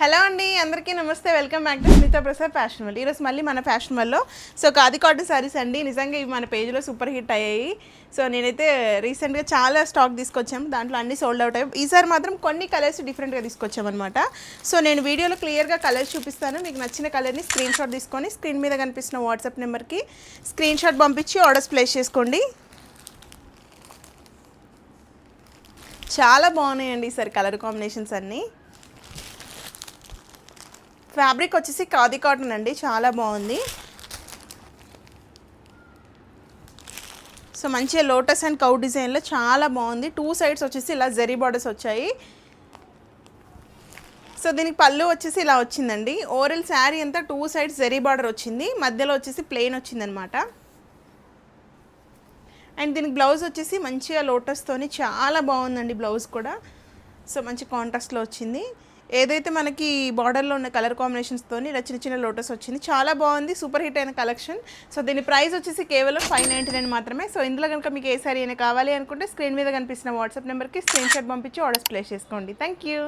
Hello అండి, అందరికీ నమస్తే. Welcome back to Smita Prasad fashion world. ఈరోజు మళ్ళీ మన ఫ్యాషన్ వరల్డ్లో ఖాదీ కాటన్ సారీస్ అండి. నిజంగా ఇవి మన పేజ్లో సూపర్ హిట్ అయ్యాయి. నేనైతే రీసెంట్గా చాలా స్టాక్ తీసుకొచ్చాము, దాంట్లో అన్ని సోల్డ్ అవుట్ అయ్యాయి. ఈసారి మాత్రం కొన్ని కలర్స్ డిఫరెంట్గా తీసుకొచ్చామన్నమాట. నేను వీడియోలో క్లియర్గా కలర్స్ చూపిస్తాను. మీకు నచ్చిన కలర్ని స్క్రీన్ షాట్ తీసుకొని స్క్రీన్ మీద కనిపిస్తున్న వాట్సాప్ నెంబర్కి స్క్రీన్ షాట్ పంపించి ఆర్డర్స్ ప్లేస్ చేసుకోండి. చాలా బాగున్నాయండి ఈసారి కలర్ కాంబినేషన్స్ అన్నీ. ఫ్యాబ్రిక్ వచ్చేసి ఖాదీ కాటన్ అండి, చాలా బాగుంది. మంచిగా లోటస్ అండ్ కౌ డిజైన్లో చాలా బాగుంది. 2 సైడ్స్ వచ్చేసి ఇలా జరీ బార్డర్స్ వచ్చాయి. దీనికి పళ్ళు వచ్చేసి ఇలా వచ్చిందండి. ఓవరాల్ శారీ అంతా 2 సైడ్స్ జరీ బార్డర్ వచ్చింది, మధ్యలో వచ్చేసి ప్లెయిన్ వచ్చిందనమాట. అండ్ దీనికి బ్లౌజ్ వచ్చేసి మంచిగా లోటస్తోని చాలా బాగుందండి. బ్లౌజ్ కూడా మంచి కాంట్రాస్ట్లో వచ్చింది. ఏదైతే మనకి బార్డర్లో ఉన్న కలర్ కాంబినేషన్స్తో ఇలా చిన్న చిన్న లోటస్ వచ్చింది, చాలా బాగుంది. సూపర్ హిట్ అయిన కలెక్షన్. దీని ప్రైస్ వచ్చేసి కేవలం 599 మాత్రమే. ఇందులో కనుక మీకు ఏ సారీ అయినా కావాలి అనుకుంటే స్క్రీన్ మీద కనిపిస్తున్న వాట్సాప్ నెంబర్కి స్క్రీన్ షాట్ పంపించి ఆర్డర్స్ ప్లేస్ చేసుకోండి. Thank you.